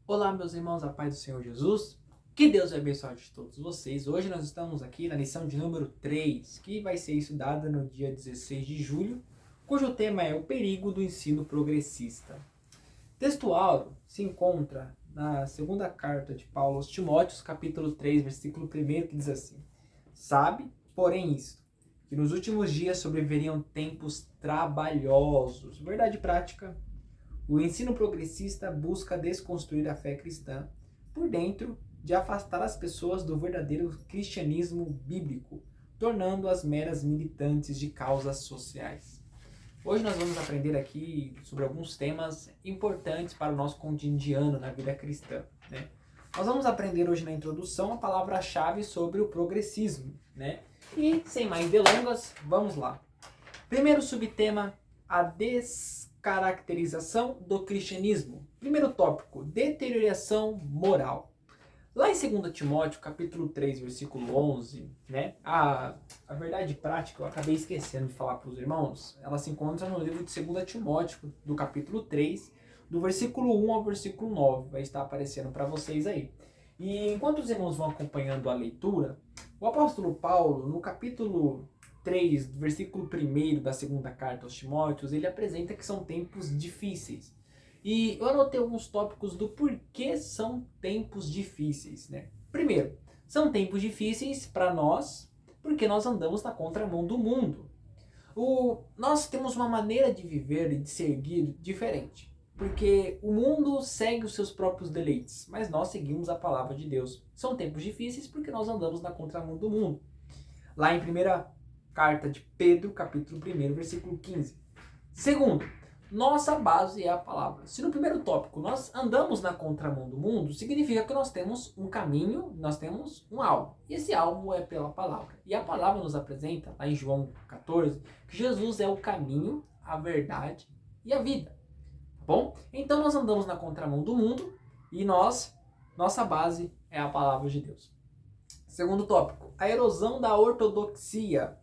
Olá, meus irmãos, a paz do Senhor Jesus. Que Deus abençoe de todos vocês. Hoje nós estamos aqui na lição de número 3, que vai ser estudada no dia 16 de julho, cujo tema é o perigo do ensino progressista. O texto áureo se encontra na segunda carta de Paulo aos Timóteos, capítulo 3, versículo 1, que diz assim: Sabe, porém, isto, que nos últimos dias sobreviriam tempos trabalhosos. Verdade prática. O ensino progressista busca desconstruir a fé cristã por dentro de afastar as pessoas do verdadeiro cristianismo bíblico, tornando-as meras militantes de causas sociais. Hoje nós vamos aprender aqui sobre alguns temas importantes para o nosso cotidiano na vida cristã, né? Nós vamos aprender hoje na introdução a palavra-chave sobre o progressismo, né? E sem mais delongas, vamos lá. Primeiro subtema, a descaracterização do cristianismo. Primeiro tópico, deterioração moral. Lá em 2 Timóteo, capítulo 3, versículo 11, né? A verdade prática, eu acabei esquecendo de falar para os irmãos, ela se encontra no livro de 2 Timóteo, do capítulo 3, do versículo 1 ao versículo 9, vai estar aparecendo para vocês aí. E enquanto os irmãos vão acompanhando a leitura, o apóstolo Paulo, no capítulo 3, versículo 1 da segunda carta aos Timóteos, ele apresenta que são tempos difíceis. E eu anotei alguns tópicos do porquê são tempos difíceis, né? Primeiro, são tempos difíceis para nós, porque nós andamos na contramão do mundo. Nós temos uma maneira de viver e de seguir diferente, porque o mundo segue os seus próprios deleites, mas nós seguimos a palavra de Deus. São tempos difíceis porque nós andamos na contramão do mundo. Lá em primeira carta de Pedro, capítulo 1, versículo 15. Segundo, nossa base é a palavra. Se no primeiro tópico nós andamos na contramão do mundo, significa que nós temos um caminho, nós temos um alvo. E esse alvo é pela palavra. E a palavra nos apresenta, lá em João 14, que Jesus é o caminho, a verdade e a vida. Tá bom? Então nós andamos na contramão do mundo e nossa base é a palavra de Deus. Segundo tópico, a erosão da ortodoxia.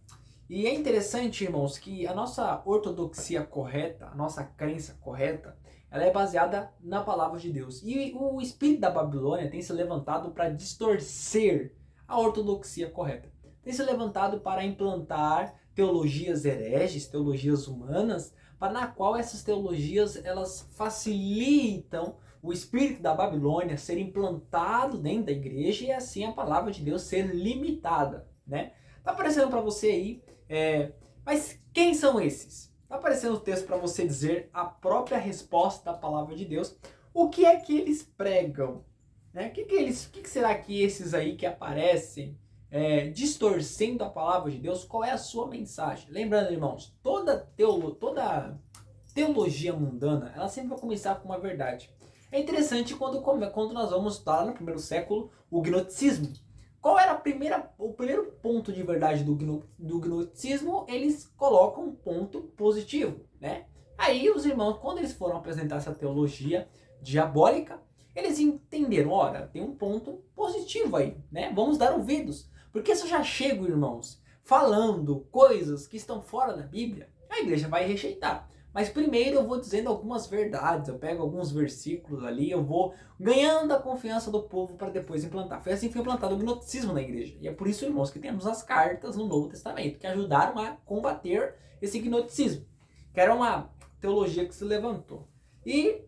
E é interessante, irmãos, que a nossa ortodoxia correta, a nossa crença correta, ela é baseada na palavra de Deus. E o espírito da Babilônia tem se levantado para distorcer a ortodoxia correta. Tem se levantado para implantar teologias hereges, teologias humanas, na qual essas teologias elas facilitam o espírito da Babilônia ser implantado dentro da igreja e assim a palavra de Deus ser limitada, né? Tá aparecendo para você aí, mas quem são esses? Tá aparecendo o texto para você dizer a própria resposta da palavra de Deus. O que é que eles pregam? Né? O que será que esses aí que aparecem distorcendo a palavra de Deus, qual é a sua mensagem? Lembrando, irmãos, toda teologia mundana, ela sempre vai começar com uma verdade. É interessante quando nós vamos estar no primeiro século, o gnosticismo. Qual era o primeiro ponto de verdade do gnosticismo? Eles colocam um ponto positivo, né? Aí os irmãos, quando eles foram apresentar essa teologia diabólica, eles entenderam, olha, tem um ponto positivo aí, né? Vamos dar ouvidos. Porque se eu já chego, irmãos, falando coisas que estão fora da Bíblia, a igreja vai rejeitar. Mas primeiro eu vou dizendo algumas verdades, eu pego alguns versículos ali, eu vou ganhando a confiança do povo para depois implantar. Foi assim que foi implantado o gnosticismo na igreja. E é por isso, irmãos, que temos as cartas no Novo Testamento, que ajudaram a combater esse gnosticismo, que era uma teologia que se levantou. E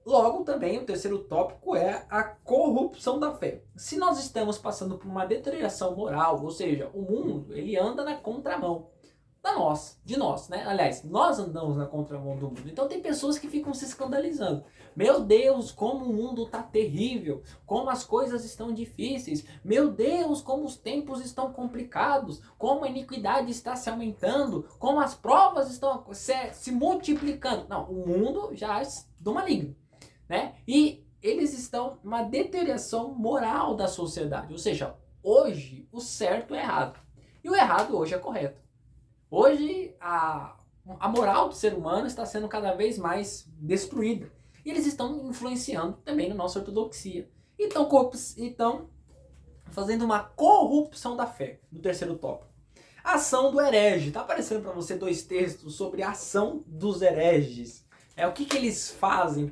logo também o terceiro tópico é a corrupção da fé. Se nós estamos passando por uma deterioração moral, ou seja, o mundo ele anda na contramão de nós, né? Aliás, nós andamos na contramão do mundo. Então tem pessoas que ficam se escandalizando. Meu Deus, como o mundo tá terrível, como as coisas estão difíceis. Meu Deus, como os tempos estão complicados, como a iniquidade está se aumentando, como as provas estão se multiplicando. Não, o mundo já é do maligno, né? E eles estão numa deterioração moral da sociedade. Ou seja, hoje o certo é errado. E o errado hoje é correto. Hoje, a moral do ser humano está sendo cada vez mais destruída. E eles estão influenciando também na nossa ortodoxia. Então, fazendo uma corrupção da fé, no terceiro tópico. Ação do herege. Está aparecendo para você dois textos sobre a ação dos hereges. O que que eles fazem?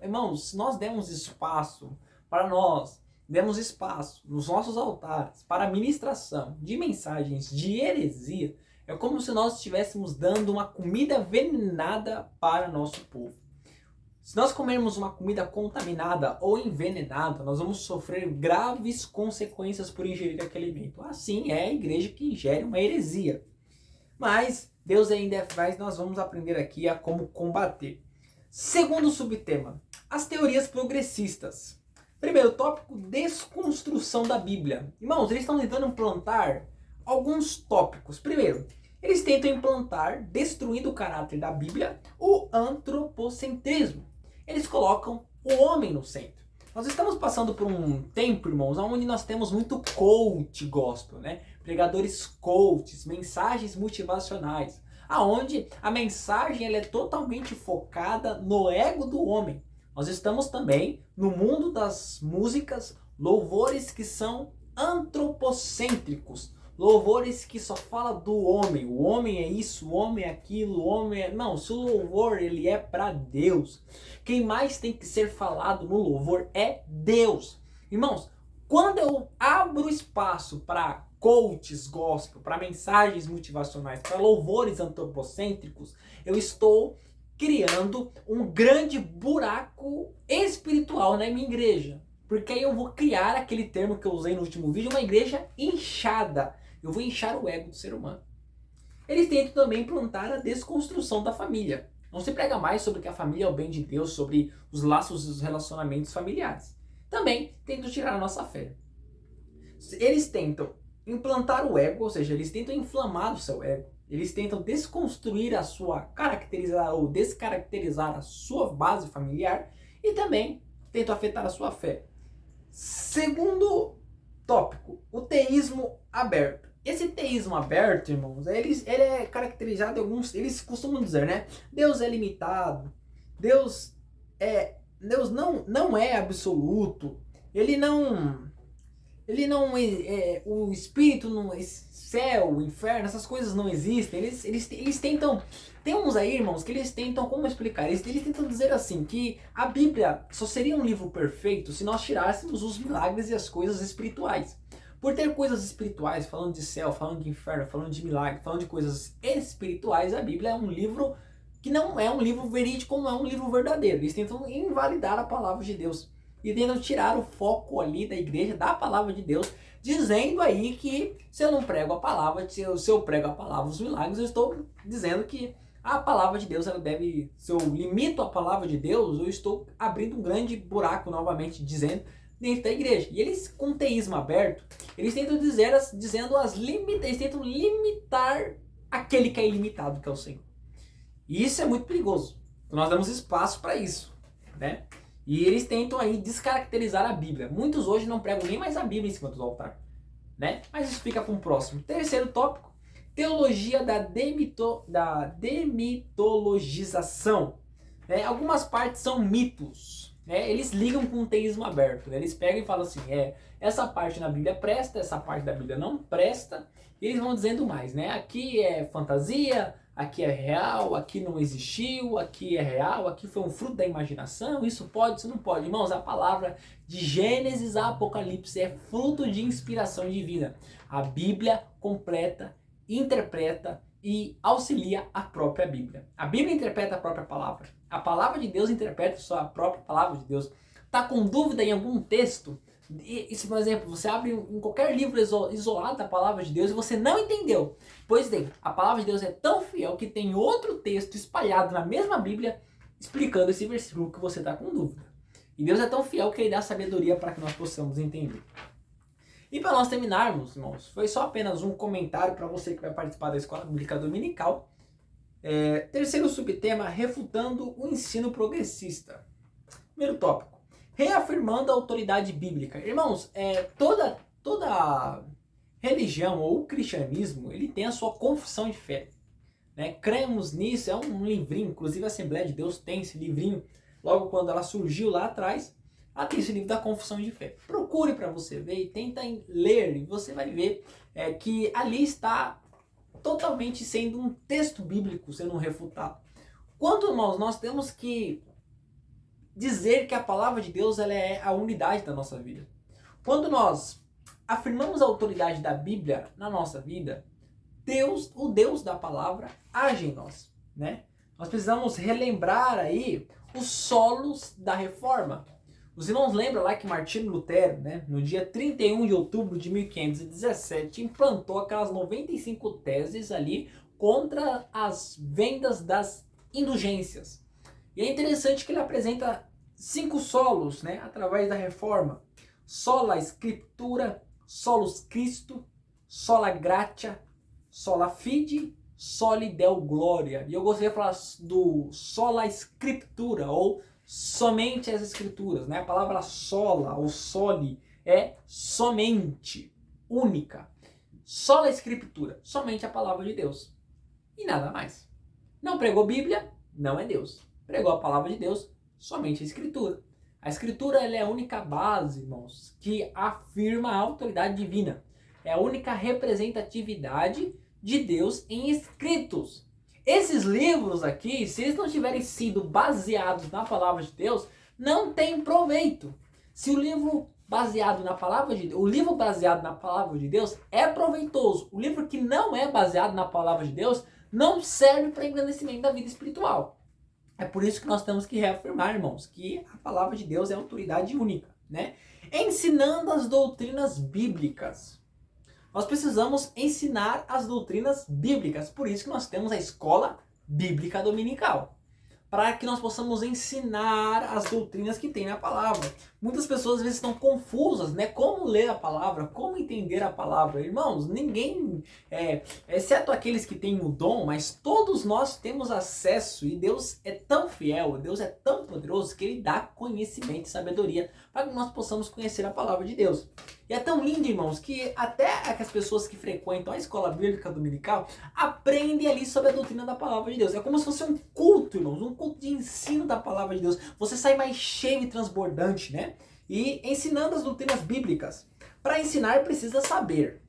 Irmãos, se nós demos espaço para nós, demos espaço nos nossos altares para a ministração de mensagens de heresia, é como se nós estivéssemos dando uma comida envenenada para nosso povo. Se nós comermos uma comida contaminada ou envenenada, nós vamos sofrer graves consequências por ingerir aquele alimento. Assim é a igreja que ingere uma heresia. Mas Deus ainda é mais, nós vamos aprender aqui a como combater. Segundo subtema, as teorias progressistas. Primeiro tópico, desconstrução da Bíblia. Irmãos, eles estão tentando implantar alguns tópicos. Primeiro, eles tentam implantar, destruindo o caráter da Bíblia, o antropocentrismo. Eles colocam o homem no centro. Nós estamos passando por um tempo, irmãos, onde nós temos muito coach gospel, né? Pregadores coaches, mensagens motivacionais, aonde a mensagem ela é totalmente focada no ego do homem. Nós estamos também no mundo das músicas, louvores que são antropocêntricos, louvores que só falam do homem. O homem é isso, o homem é aquilo, o homem é... Não, se o louvor ele é para Deus, quem mais tem que ser falado no louvor é Deus. Irmãos, quando eu abro espaço para coaches gospel, para mensagens motivacionais, para louvores antropocêntricos, eu estou criando um grande buraco espiritual na minha igreja. Porque aí eu vou criar aquele termo que eu usei no último vídeo, uma igreja inchada. Eu vou inchar o ego do ser humano. Eles tentam também implantar a desconstrução da família. Não se prega mais sobre que a família é o bem de Deus, sobre os laços e os relacionamentos familiares. Também tentam tirar a nossa fé. Eles tentam implantar o ego, ou seja, eles tentam inflamar o seu ego. Eles tentam desconstruir a sua, caracterizar ou descaracterizar a sua base familiar e também tentam afetar a sua fé. Segundo tópico, o teísmo aberto. Esse teísmo aberto, irmãos, ele é caracterizado em alguns... Eles costumam dizer, né? Deus é limitado. Deus não é absoluto. Ele não o espírito, céu, o inferno, essas coisas não existem. Eles tentam... Tem uns aí, irmãos, que eles tentam... Como explicar? Eles tentam dizer assim, que a Bíblia só seria um livro perfeito se nós tirássemos os milagres e as coisas espirituais. Por ter coisas espirituais, falando de céu, falando de inferno, falando de milagre, falando de coisas espirituais, a Bíblia é um livro que não é um livro verídico, não é um livro verdadeiro. Eles tentam invalidar a palavra de Deus. E tentam tirar o foco ali da igreja, da palavra de Deus, dizendo aí que se eu não prego a palavra, se eu prego a palavra, os milagres, eu estou dizendo que a palavra de Deus, ela deve, se eu limito a palavra de Deus, eu estou abrindo um grande buraco, novamente dizendo, dentro da igreja. E eles, com o teísmo aberto, eles tentam eles tentam limitar aquele que é ilimitado, que é o Senhor. E isso é muito perigoso. Nós damos espaço para isso, né? E eles tentam aí descaracterizar a Bíblia. Muitos hoje não pregam nem mais a Bíblia em cima do altar, né? Mas isso fica para um próximo. Terceiro tópico, teologia da demitologização. Né? Algumas partes são mitos, né? Eles ligam com o teísmo aberto. Né? Eles pegam e falam assim, essa parte na Bíblia presta, essa parte da Bíblia não presta. E eles vão dizendo mais, né? Aqui é fantasia, aqui é real, aqui não existiu, aqui é real, aqui foi um fruto da imaginação, isso pode, isso não pode. Irmãos, a palavra de Gênesis a Apocalipse é fruto de inspiração divina. A Bíblia completa, interpreta e auxilia a própria Bíblia. A Bíblia interpreta a própria palavra. A palavra de Deus interpreta só a própria palavra de Deus. Está com dúvida em algum texto? E se, por exemplo, você abre em qualquer livro isolado da palavra de Deus e você não entendeu, pois bem, a palavra de Deus é tão fiel que tem outro texto espalhado na mesma Bíblia explicando esse versículo que você está com dúvida. E Deus é tão fiel que Ele dá sabedoria para que nós possamos entender. E para nós terminarmos, irmãos, foi só apenas um comentário para você que vai participar da Escola Bíblica Dominical. Terceiro subtema, refutando o ensino progressista. Primeiro tópico, reafirmando a autoridade bíblica. Irmãos, toda religião ou cristianismo, ele tem a sua confissão de fé. Né? Cremos nisso, é um livrinho, inclusive a Assembleia de Deus tem esse livrinho, logo quando ela surgiu lá atrás, ela tem esse livro da confissão de fé. Procure para você ver e tenta ler, e você vai ver que ali está totalmente sendo um texto bíblico sendo refutado. Quanto, irmãos, nós temos que dizer que a palavra de Deus ela é a unidade da nossa vida. Quando nós afirmamos a autoridade da Bíblia na nossa vida, Deus, o Deus da palavra, age em nós, né? Nós precisamos relembrar aí os solos da reforma. Os irmãos lembram lá que Martinho Lutero, né, no dia 31 de outubro de 1517, implantou aquelas 95 teses ali contra as vendas das indulgências. E é interessante que ele apresenta 5 solos, né, através da reforma. Sola Scriptura, solus Christo, sola gratia, sola fide, soli deo gloria. E eu gostaria de falar do sola Scriptura, ou somente as escrituras, né? A palavra sola ou soli é somente, única. Sola Scriptura, somente a palavra de Deus. E nada mais. Não pregou Bíblia, não é Deus. Pregou a palavra de Deus, somente a Escritura. A Escritura ela é a única base, irmãos, que afirma a autoridade divina. É a única representatividade de Deus em escritos. Esses livros aqui, se eles não tiverem sido baseados na palavra de Deus, não tem proveito. Se o livro baseado na palavra de Deus, o livro baseado na palavra de Deus é proveitoso. O livro que não é baseado na palavra de Deus não serve para engrandecimento da vida espiritual. É por isso que nós temos que reafirmar, irmãos, que a palavra de Deus é autoridade única, né? Ensinando as doutrinas bíblicas. Nós precisamos ensinar as doutrinas bíblicas. Por isso que nós temos a escola bíblica dominical. Para que nós possamos ensinar as doutrinas que tem na palavra. Muitas pessoas às vezes estão confusas, né? Como ler a palavra, como entender a palavra. Irmãos, ninguém, exceto aqueles que têm o dom, mas todos nós temos acesso. E Deus é tão fiel, Deus é tão poderoso que Ele dá conhecimento e sabedoria para que nós possamos conhecer a palavra de Deus. E é tão lindo, irmãos, que até as pessoas que frequentam a escola bíblica dominical aprendem ali sobre a doutrina da palavra de Deus. É como se fosse um culto, irmãos, um culto de ensino da palavra de Deus. Você sai mais cheio e transbordante, né? E ensinando as doutrinas bíblicas. Para ensinar precisa saber.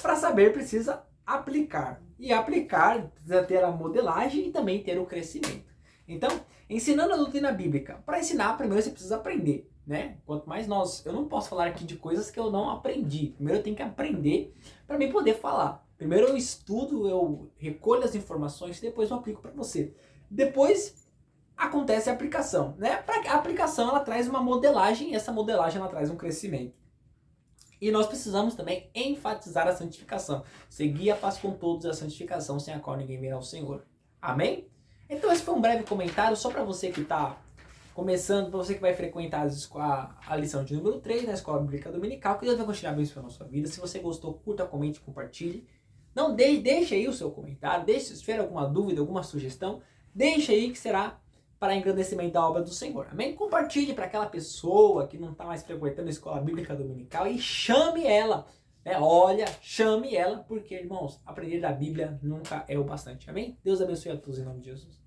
Para saber precisa aplicar. E aplicar precisa ter a modelagem e também ter o crescimento. Então, ensinando a doutrina bíblica. Para ensinar, primeiro você precisa aprender, né? Quanto mais eu não posso falar aqui de coisas que eu não aprendi. Primeiro eu tenho que aprender para mim poder falar. Primeiro eu estudo, eu recolho as informações, depois eu aplico para você. Depois acontece a aplicação, né? A aplicação ela traz uma modelagem e essa modelagem ela traz um crescimento. E nós precisamos também enfatizar a santificação. Seguir a paz com todos, a santificação sem a qual ninguém verá o Senhor. Amém? Então esse foi um breve comentário só para você que está começando, para você que vai frequentar a lição de número 3 na Escola Bíblica Dominical, que Deus vai continuar abençoando a sua vida. Se você gostou, curta, comente, compartilhe. Não deixe aí o seu comentário, se tiver alguma dúvida, alguma sugestão, deixe aí que será para engrandecimento da obra do Senhor. Amém? Compartilhe para aquela pessoa que não está mais frequentando a Escola Bíblica Dominical e chame ela. Olha, chame ela, porque, irmãos, aprender da Bíblia nunca é o bastante. Amém? Deus abençoe a todos em nome de Jesus.